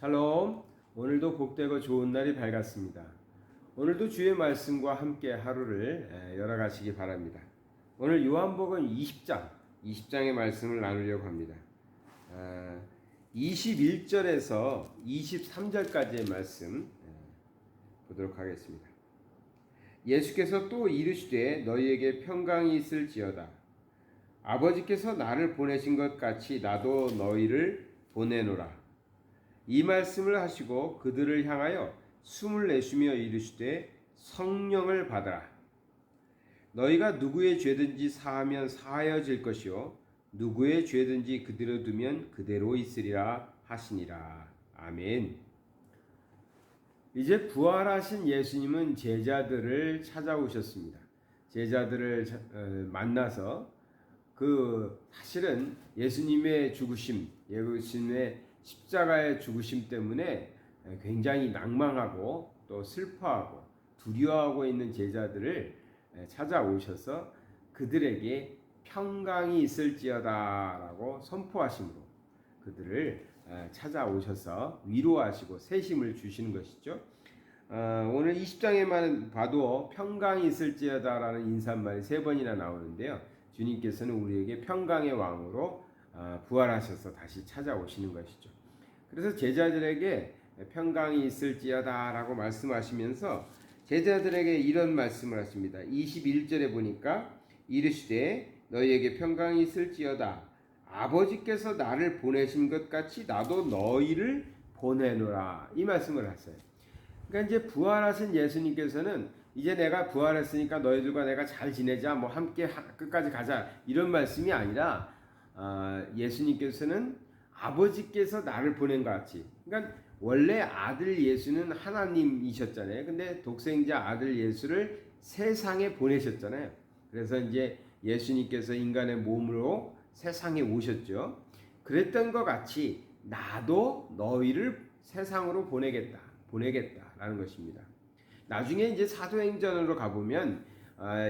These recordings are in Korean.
샬롬. 오늘도 복되고 좋은 날이 밝았습니다. 오늘도 주의 말씀과 함께 하루를 열어가시기 바랍니다. 오늘 요한복음 20장의 말씀을 나누려고 합니다. 21절에서 23절까지의 말씀 보도록 하겠습니다. 예수께서 또 이르시되 너희에게 평강이 있을지어다. 아버지께서 나를 보내신 것 같이 나도 너희를 보내노라. 이 말씀을 하시고 그들을 향하여 숨을 내쉬며 이르시되 성령을 받아라. 너희가 누구의 죄든지 사하면 사하여질 것이요 누구의 죄든지 그대로 두면 그대로 있으리라 하시니라. 아멘. 이제 부활하신 예수님은 제자들을 찾아오셨습니다. 제자들을 만나서 사실은 예수님의 죽으심, 예수님의 십자가의 죽으심 때문에 굉장히 낭망하고 또 슬퍼하고 두려워하고 있는 제자들을 찾아오셔서 그들에게 평강이 있을지어다 라고 선포하심으로 그들을 찾아오셔서 위로하시고 세심을 주시는 것이죠. 오늘 20장에만 봐도 평강이 있을지어다 라는 인사말이 3번이나 나오는데요. 주님께서는 우리에게 평강의 왕으로 부활하셔서 다시 찾아오시는 것이죠. 그래서 제자들에게 평강이 있을지어다 라고 말씀하시면서 제자들에게 이런 말씀을 하십니다. 21절에 보니까 이르시되 너희에게 평강이 있을지어다. 아버지께서 나를 보내신 것 같이 나도 너희를 보내노라. 이 말씀을 하세요. 그러니까 이제 부활하신 예수님께서는 이제 내가 부활했으니까 너희들과 내가 잘 지내자, 뭐 함께 끝까지 가자, 이런 말씀이 아니라 예수님께서는 아버지께서 나를 보낸 것 같이, 그러니까 원래 아들 예수는 하나님이셨잖아요. 근데 독생자 아들 예수를 세상에 보내셨잖아요. 그래서 이제 예수님께서 인간의 몸으로 세상에 오셨죠. 그랬던 것 같이 나도 너희를 세상으로 보내겠다라는 것입니다. 나중에 이제 사도행전으로 가보면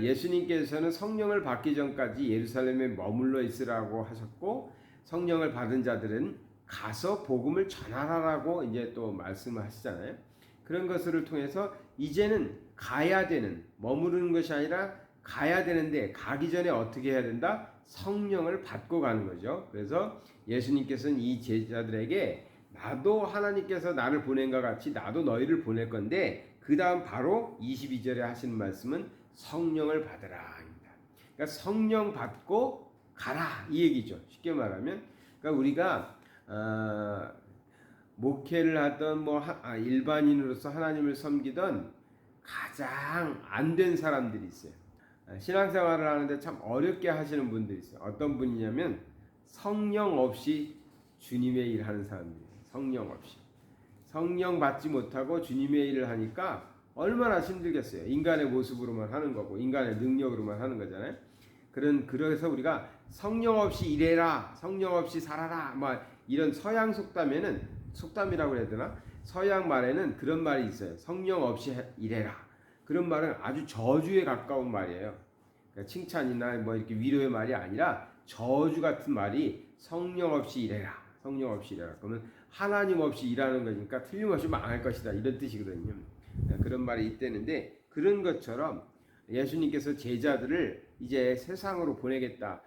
예수님께서는 성령을 받기 전까지 예루살렘에 머물러 있으라고 하셨고, 성령을 받은 자들은 가서 복음을 전하라고 이제 또 말씀을 하시잖아요. 그런 것을 통해서 이제는 가야 되는, 머무르는 것이 아니라 가야 되는데 가기 전에 어떻게 해야 된다? 성령을 받고 가는 거죠. 그래서 예수님께서는 이 제자들에게 나도 하나님께서 나를 보낸 것 같이 나도 너희를 보낼 건데, 그 다음 바로 22절에 하시는 말씀은 성령을 받으라입니다. 그러니까 성령 받고 가라 이 얘기죠. 쉽게 말하면, 그러니까 우리가 목회를 하던 일반인으로서 하나님을 섬기던 가장 안 된 사람들이 있어요. 신앙생활을 하는데 참 어렵게 하시는 분들이 있어요. 어떤 분이냐면 성령 없이 주님의 일 하는 사람들이에요. 성령 없이. 성령 받지 못하고 주님의 일을 하니까 얼마나 힘들겠어요. 인간의 모습으로만 하는 거고 인간의 능력으로만 하는 거잖아요. 그래서 우리가 성령 없이 일해라, 성령 없이 살아라, 이런 서양 속담이라고 해야 되나? 서양 말에는 그런 말이 있어요. 성령 없이 일해라. 그런 말은 아주 저주에 가까운 말이에요. 그러니까 칭찬이나 이렇게 위로의 말이 아니라 저주 같은 말이, 성령 없이 일해라. 성령 없이 일해라. 그러면 하나님 없이 일하는 거니까 틀림없이 망할 것이다, 이런 뜻이거든요. 그런 말이 있다는데, 그런 것처럼 예수님께서 제자들을 이제 세상으로 보내겠다.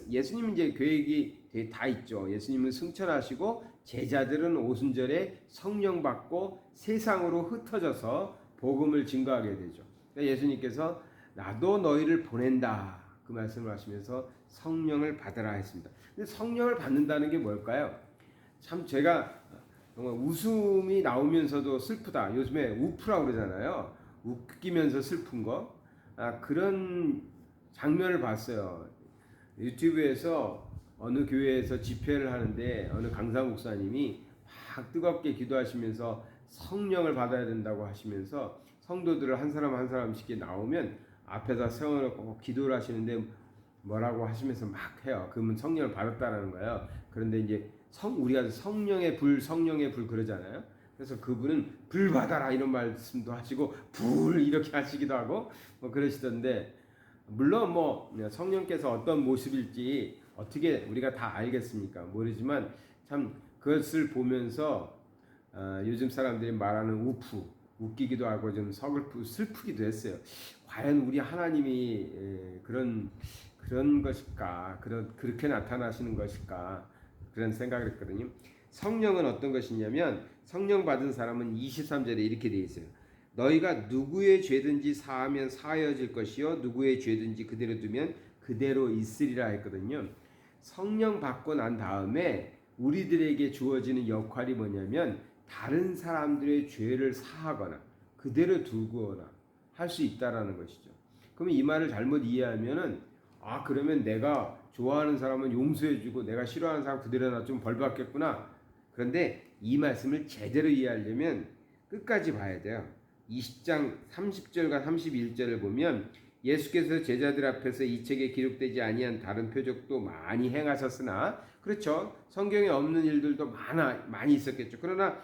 예수님은 이제 계획이 다 있죠. 예수님은 승천하시고 제자들은 오순절에 성령 받고 세상으로 흩어져서 복음을 증거하게 되죠. 그러니까 예수님께서 나도 너희를 보낸다, 그 말씀을 하시면서 성령을 받으라 했습니다. 근데 성령을 받는다는 게 뭘까요? 참 제가 정말 웃음이 나오면서도 슬프다. 요즘에 우프라고 그러잖아요. 웃기면서 슬픈 거. 그런 장면을 봤어요. 유튜브에서 어느 교회에서 집회를 하는데 어느 강사 목사님이 막 뜨겁게 기도하시면서 성령을 받아야 된다고 하시면서 성도들을 한 사람 한 사람씩 나오면 앞에다 세워놓고 기도를 하시는데 뭐라고 하시면서 막 해요. 그러면 성령을 받았다라는 거예요. 그런데 이제 우리가 성령의 불 그러잖아요. 그래서 그분은 불 받아라 이런 말씀도 하시고 불 이렇게 하시기도 하고 그러시던데, 물론 성령께서 어떤 모습일지 어떻게 우리가 다 알겠습니까? 모르지만 참 그것을 보면서 요즘 사람들이 말하는 우프, 웃기기도 하고 좀 서글프고 슬프기도 했어요. 과연 우리 하나님이 그런 것일까? 그렇게 나타나시는 것일까? 그런 생각을 했거든요. 성령은 어떤 것이냐면 성령 받은 사람은 23절에 이렇게 되어 있어요. 너희가 누구의 죄든지 사하면 사하여질 것이요 누구의 죄든지 그대로 두면 그대로 있으리라 했거든요. 성령 받고 난 다음에 우리들에게 주어지는 역할이 뭐냐면 다른 사람들의 죄를 사하거나 그대로 두거나 할 수 있다라는 것이죠. 그러면 이 말을 잘못 이해하면은 그러면 내가 좋아하는 사람은 용서해주고 내가 싫어하는 사람 그대로 놔두면 벌 받겠구나. 그런데 이 말씀을 제대로 이해하려면 끝까지 봐야 돼요. 20장 30절과 31절을 보면 예수께서 제자들 앞에서 이 책에 기록되지 아니한 다른 표적도 많이 행하셨으나 그렇죠. 성경에 없는 일들도 많이 있었겠죠. 그러나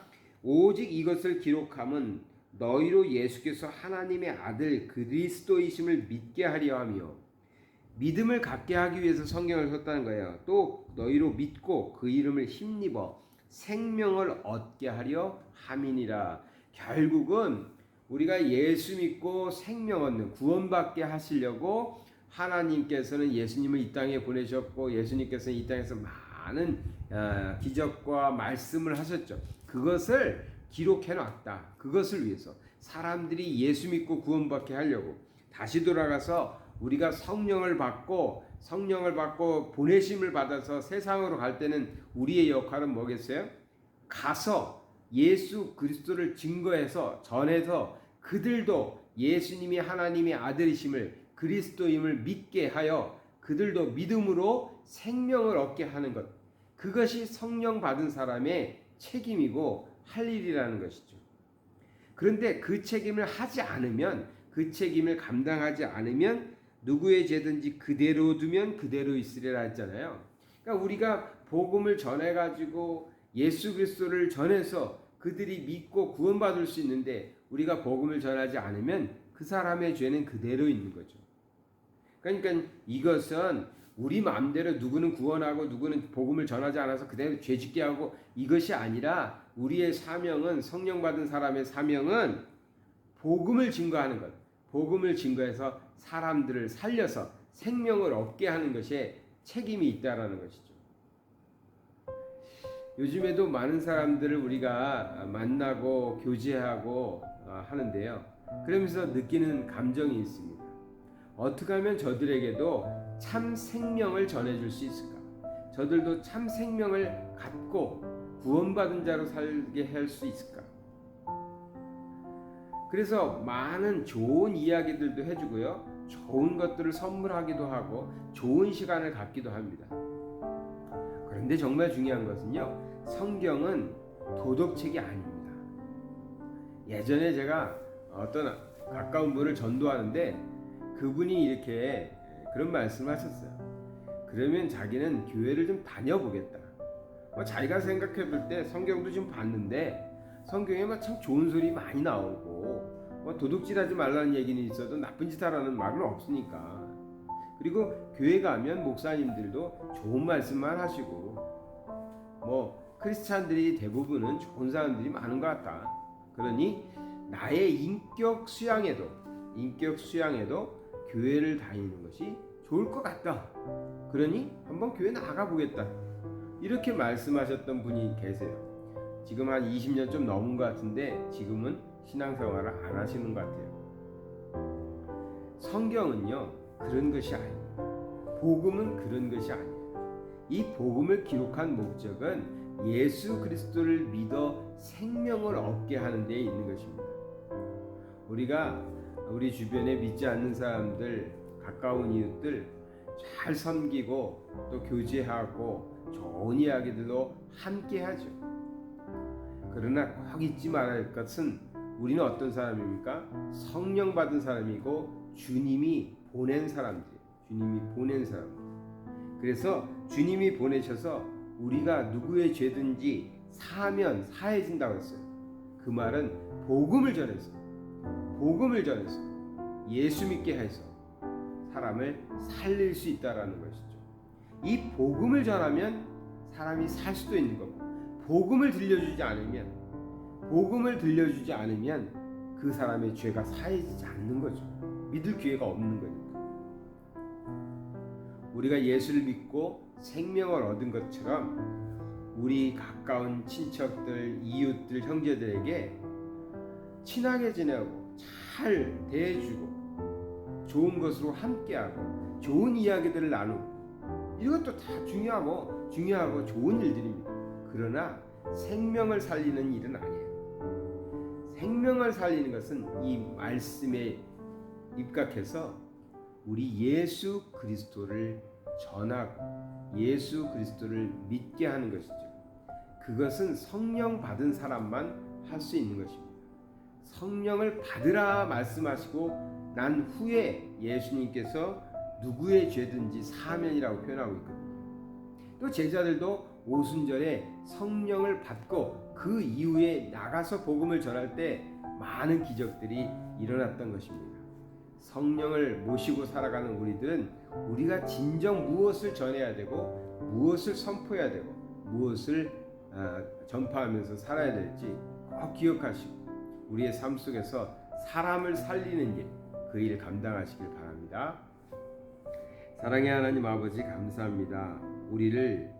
오직 이것을 기록함은 너희로 예수께서 하나님의 아들 그리스도이심을 믿게 하려 하며 믿음을 갖게 하기 위해서 성경을 썼다는 거예요. 또 너희로 믿고 그 이름을 힘입어 생명을 얻게 하려 함이니라. 결국은 우리가 예수 믿고 생명 얻는 구원받게 하시려고 하나님께서는 예수님을 이 땅에 보내셨고 예수님께서는 이 땅에서 많은 기적과 말씀을 하셨죠. 그것을 기록해 놨다. 그것을 위해서 사람들이 예수 믿고 구원받게 하려고 다시 돌아가서 우리가 성령을 받고 보내심을 받아서 세상으로 갈 때는 우리의 역할은 뭐겠어요? 가서 예수 그리스도를 증거해서 전해서 그들도 예수님이 하나님의 아들이심을 그리스도임을 믿게 하여 그들도 믿음으로 생명을 얻게 하는 것. 그것이 성령 받은 사람의 책임이고 할 일이라는 것이죠. 그런데 그 책임을 하지 않으면 그 책임을 감당하지 않으면 누구의 죄든지 그대로 두면 그대로 있으리라 했잖아요. 그러니까 우리가 복음을 전해가지고 예수 그리스도를 전해서 그들이 믿고 구원받을 수 있는데 우리가 복음을 전하지 않으면 그 사람의 죄는 그대로 있는 거죠. 그러니까 이것은 우리 마음대로 누구는 구원하고 누구는 복음을 전하지 않아서 그대로 죄짓게 하고 이것이 아니라 우리의 사명은 성령 받은 사람의 사명은 복음을 증거하는 것. 복음을 증거해서 사람들을 살려서 생명을 얻게 하는 것에 책임이 있다라는 것이죠. 요즘에도 많은 사람들을 우리가 만나고 교제하고 하는데요. 그러면서 느끼는 감정이 있습니다. 어떻게 하면 저들에게도 참 생명을 전해줄 수 있을까? 저들도 참 생명을 갖고 구원받은 자로 살게 할 수 있을까? 그래서 많은 좋은 이야기들도 해주고요. 좋은 것들을 선물하기도 하고 좋은 시간을 갖기도 합니다. 그런데 정말 중요한 것은요. 성경은 도덕책이 아닙니다. 예전에 제가 어떤 가까운 분을 전도하는데 그분이 이렇게 그런 말씀을 하셨어요. 그러면 자기는 교회를 좀 다녀보겠다. 자기가 생각해 볼 때 성경도 좀 봤는데 성경에 참 좋은 소리 많이 나오고 도둑질하지 말라는 얘기는 있어도 나쁜 짓 하라는 말은 없으니까. 그리고 교회 가면 목사님들도 좋은 말씀만 하시고 크리스찬들이 대부분은 좋은 사람들이 많은 것 같다. 그러니 나의 인격 수양에도 교회를 다니는 것이 좋을 것 같다. 그러니 한번 교회 나가 보겠다. 이렇게 말씀하셨던 분이 계세요. 지금 한 20년 좀 넘은 것 같은데 지금은 신앙생활을 안 하시는 것 같아요. 성경은요 그런 것이 아닙니다. 복음은 그런 것이 아니에요. 이 복음을 기록한 목적은 예수 그리스도를 믿어 생명을 얻게 하는 데에 있는 것입니다. 우리가 우리 주변에 믿지 않는 사람들, 가까운 이웃들 잘 섬기고 또 교제하고 좋은 이야기들도 함께 하죠. 그러나 꼭 잊지 말아야 할 것은 우리는 어떤 사람입니까? 성령 받은 사람이고 주님이 보낸 사람들이에요. 그래서 주님이 보내셔서 우리가 누구의 죄든지 사하면 사해진다고 했어요. 그 말은 복음을 전해서 예수 믿게 해서 사람을 살릴 수 있다라는 것이죠. 이 복음을 전하면 사람이 살 수도 있는 거고 복음을 들려주지 않으면 복음을 들려주지 않으면 그 사람의 죄가 사해지지 않는 거죠. 믿을 기회가 없는 거니까. 우리가 예수를 믿고 생명을 얻은 것처럼 우리 가까운 친척들, 이웃들, 형제들에게 친하게 지내고 잘 대해주고 좋은 것으로 함께하고 좋은 이야기들을 나누고 이것도 다 중요하고 좋은 일들입니다. 그러나 생명을 살리는 일은 아니에요. 생명을 살리는 것은 이 말씀에 입각해서 우리 예수 그리스도를 전하고 예수 그리스도를 믿게 하는 것이죠. 그것은 성령 받은 사람만 할 수 있는 것입니다. 성령을 받으라 말씀하시고 난 후에 예수님께서 누구의 죄든지 사면이라고 표현하고 있거든요. 또 제자들도 오순절에 성령을 받고 그 이후에 나가서 복음을 전할 때 많은 기적들이 일어났던 것입니다. 성령을 모시고 살아가는 우리들은 우리가 진정 무엇을 전해야 되고 무엇을 선포해야 되고 무엇을 전파하면서 살아야 될지 꼭 기억하시고 우리의 삶 속에서 사람을 살리는 일, 그 일을 감당하시길 바랍니다. 사랑의 하나님 아버지 감사합니다. 우리를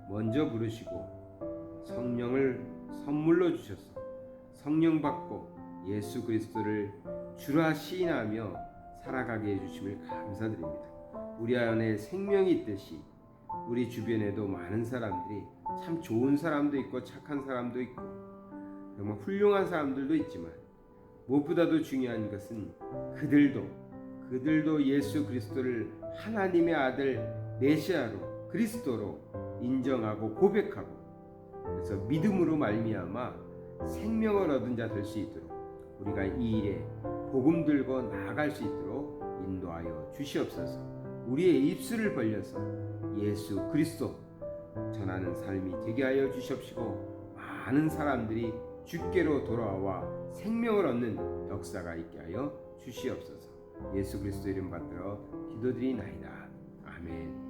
먼저 부르시고 성령을 선물로 주셔서 성령 받고 예수 그리스도를 주라 시인하며 살아가게 해주심을 감사드립니다. 우리 안에 생명이 있듯이 우리 주변에도 많은 사람들이 참 좋은 사람도 있고 착한 사람도 있고 정말 훌륭한 사람들도 있지만 무엇보다도 중요한 것은 그들도 예수 그리스도를 하나님의 아들 메시아로 그리스도로 인정하고 고백하고 그래서 믿음으로 말미암아 생명을 얻은 자 될 수 있도록 우리가 이 일에 복음 들고 나아갈 수 있도록 인도하여 주시옵소서. 우리의 입술을 벌려서 예수 그리스도 전하는 삶이 되게 하여 주시옵시고 많은 사람들이 주께로 돌아와 생명을 얻는 역사가 있게 하여 주시옵소서. 예수 그리스도 이름 받들어 기도드리나이다. 아멘.